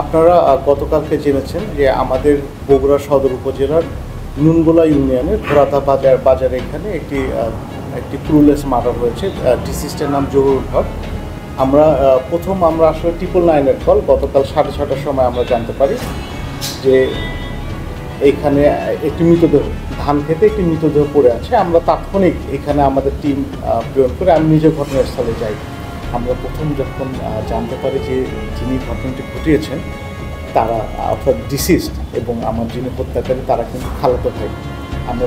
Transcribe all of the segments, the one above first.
আপনারা গতকালকে জেনেছেন যে আমাদের বগুড়া সদর উপজেলার নুনগোলা ইউনিয়নের ঘোড়াদা বাজারে এখানে একটি ক্রুলেস মার্ডার হয়েছে। ডিসিজটার নাম জহুরুল হক। আমরা আসলে 999-এর কল গতকাল 6:30টার সময় আমরা জানতে পারি যে এইখানে একটি মৃতদেহ, ধান খেতে একটি মৃতদেহ পড়ে আছে। আমরা তাৎক্ষণিক এখানে আমাদের টিম প্রেরণ করে আমি নিজে ঘটনাস্থলে যাই। আমরা প্রথম যখন জানতে পারি যে যিনি ঘটনাটি ঘটিয়েছেন তারা অর্থাৎ ডিসিজড এবং আমার যিনি হত্যাকারী তারা কিন্তু খালাতো ভাই। আমরা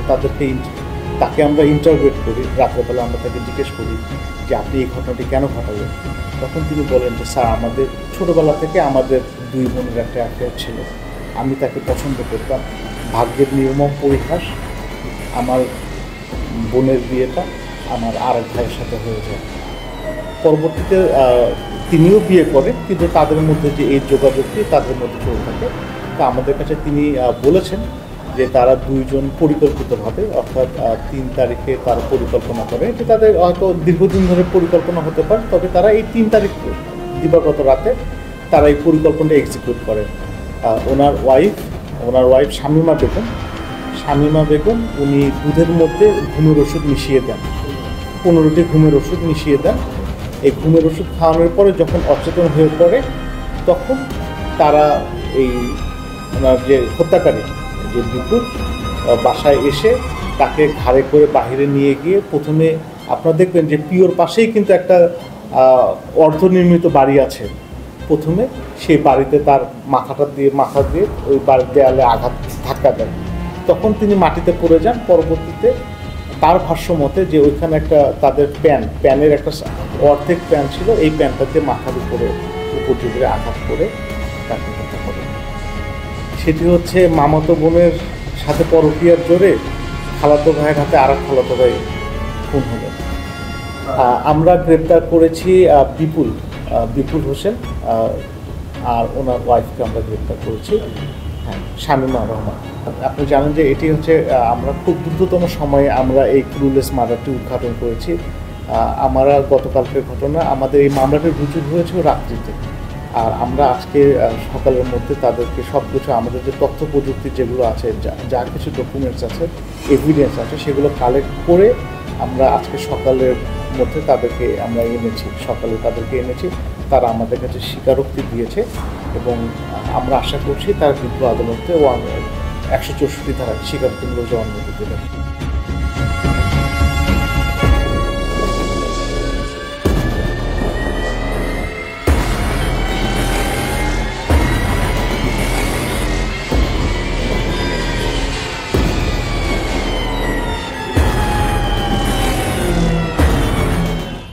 তাকে আমরা ইন্টারভিউ করি। রাত্রেবেলা আমরা তাকে জিজ্ঞেস করি যে আপনি এই ঘটনাটি কেন ঘটালেন। তখন তিনি বলেন যে স্যার, আমাদের ছোটোবেলা থেকে আমাদের 2 বোনের একটা অ্যাফেয়ার ছিল। আমি তাকে পছন্দ করতাম। ভাগ্যের নির্মম পরিহাস, আমার বোনের বিয়েটা আমার আরেক ভাইয়ের সাথে হয়ে যায়। পরবর্তীতে তিনিও বিয়ে করেন, কিন্তু তাদের মধ্যে যে এই যোগাযোগটি তাদের মধ্যে চলে থাকে। তা আমাদের কাছে তিনি বলেছেন যে তারা 2 জন পরিকল্পিতভাবে অর্থাৎ 3 তারিখে তারা পরিকল্পনা করে। এটি তাদের হয়তো দীর্ঘদিন ধরে পরিকল্পনা হতে পারে, তবে তারা এই 3 তারিখ দিবাগত রাতে তারা এই পরিকল্পনাটা এক্সিকিউট করেন। ওনার ওয়াইফ শামীমা বেগম উনি দুধের মধ্যে ঘুমের ওষুধ মিশিয়ে দেন, 15টি ঘুমের ওষুধ মিশিয়ে দেন। এই ঘুমের ওষুধ খাওয়ানোর পরে যখন অচেতন হয়ে পড়ে তখন তারা এই ওনার যে হত্যাকারী যে বিপুল বাসায় এসে তাকে ঘাড়ে করে বাহিরে নিয়ে গিয়ে প্রথমে আপনারা দেখবেন যে পিওর পাশেই কিন্তু একটা অর্ধনির্মিত বাড়ি আছে। প্রথমে সেই বাড়িতে তার মাথা দিয়ে ওই বাড়ির দেয়ালে ধাক্কা দেয়। তখন তিনি মাটিতে পড়ে যান। পরবর্তীতে তার ভাষ্য মতে যে ওইখানে একটা তাদের প্যানের একটা অর্ধেক প্যান ছিল, এই প্যানটাতে মাথার উপর জুড়ে আঘাত করে তাকে হত্যা করে। সেটি হচ্ছে মামাতো বোনের সাথে পরকীয়ার জোরে খালাতো ভাইয়ের হাতে আর এক খালাতো ভাই খুন হলেন। আমরা গ্রেপ্তার করেছি বিপুল হোসেন আর ওনার ওয়াইফকে আমরা গ্রেপ্তার করেছি, শামীমা রহমান। আপনি জানেন যে এটি হচ্ছে আমরা খুব দ্রুততম সময়ে আমরা এই ক্রুলেস মার্ডারটি উদ্ঘাটন করেছি। আমরা গতকালকের ঘটনা, আমাদের এই মামলাটি রুজু হয়েছে রাত্রিতে, আর আমরা আজকে সকালের মধ্যে তাদেরকে সব কিছু আমাদের যে তথ্য প্রযুক্তি যেগুলো আছে, যা কিছু ডকুমেন্টস আছে, এভিডেন্স আছে, সেগুলো কালেক্ট করে আমরা আজকে সকালের মধ্যে তাদেরকে এনেছি। তারা আমাদের কাছে স্বীকারোক্তি দিয়েছে এবং আমরা আশা করছি তার বিজ্ঞ আদালতে 164 ধারা স্বীকারোক্তিমূলক জবানবন্দি দেবেন।